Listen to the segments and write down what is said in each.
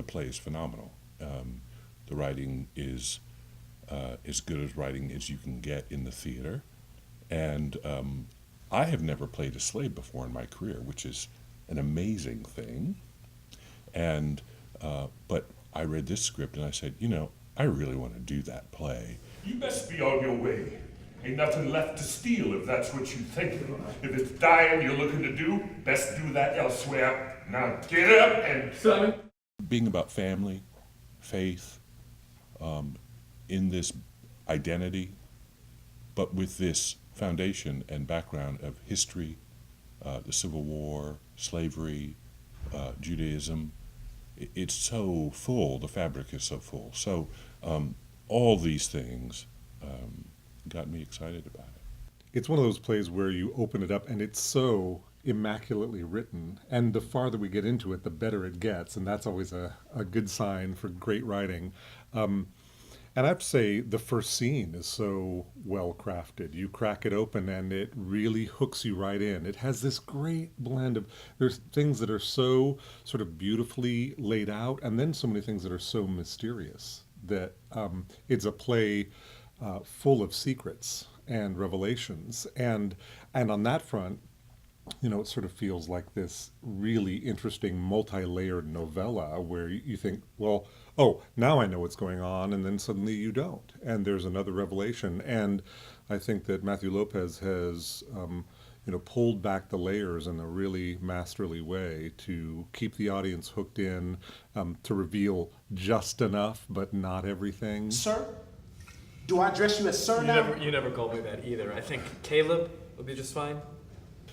the play is phenomenal. The writing is as good as writing as you can get in the theater. And I have never played a slave before in my career, which is an amazing thing. And but I read this script and I said, you know, I really want to do that play. You best be on your way. Ain't nothing left to steal if that's what you think. If it's dying you're looking to do, best do that elsewhere. Now get up and... Simon? Being about family, faith, in this identity, but with this foundation and background of history, the Civil War, slavery, Judaism. It's so full, the fabric is so full. So all these things got me excited about it. It's one of those plays where you open it up and it's so immaculately written, and the farther we get into it, the better it gets, and that's always a good sign for great writing. And I have to say, the first scene is so well crafted. You crack it open and it really hooks you right in. It has this great blend of, there's things that are so sort of beautifully laid out, and then so many things that are so mysterious that it's a play full of secrets and revelations. And on that front, you know, it sort of feels like this really interesting multi-layered novella where you think, well, oh, now I know what's going on, and then suddenly you don't, and there's another revelation. And I think that Matthew Lopez has, you know, pulled back the layers in a really masterly way to keep the audience hooked in, to reveal just enough, but not everything. Sir? Do I address you as sir now? You never called me that either. I think Caleb would be just fine.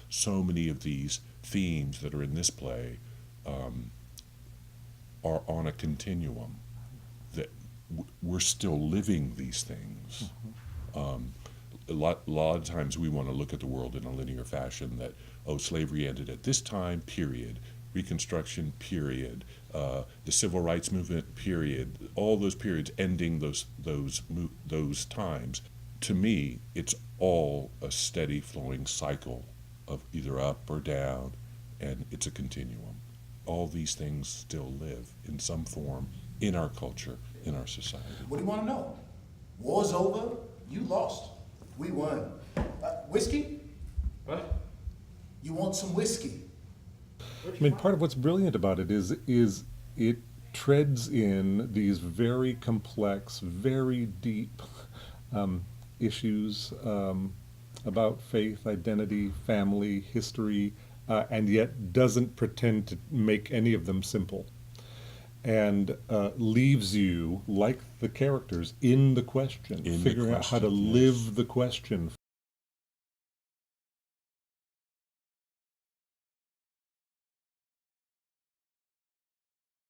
So many of these themes that are in this play are on a continuum, that we're still living these things. A lot of times we want to look at the world in a linear fashion, that, oh, slavery ended at this time, period. Reconstruction, period. The civil rights movement, period. All those periods ending those times. To me, it's all a steady flowing cycle of either up or down, and it's a continuum. All these things still live in some form in our culture, in our society. What do you want to know? War's over. You lost. We won. Whiskey? What? You want some whiskey? I mean, part of what's brilliant about it is it treads in these very complex, very deep issues about faith, identity, family, history, and yet doesn't pretend to make any of them simple, and leaves you, like the characters, in the question, figuring out how to live the question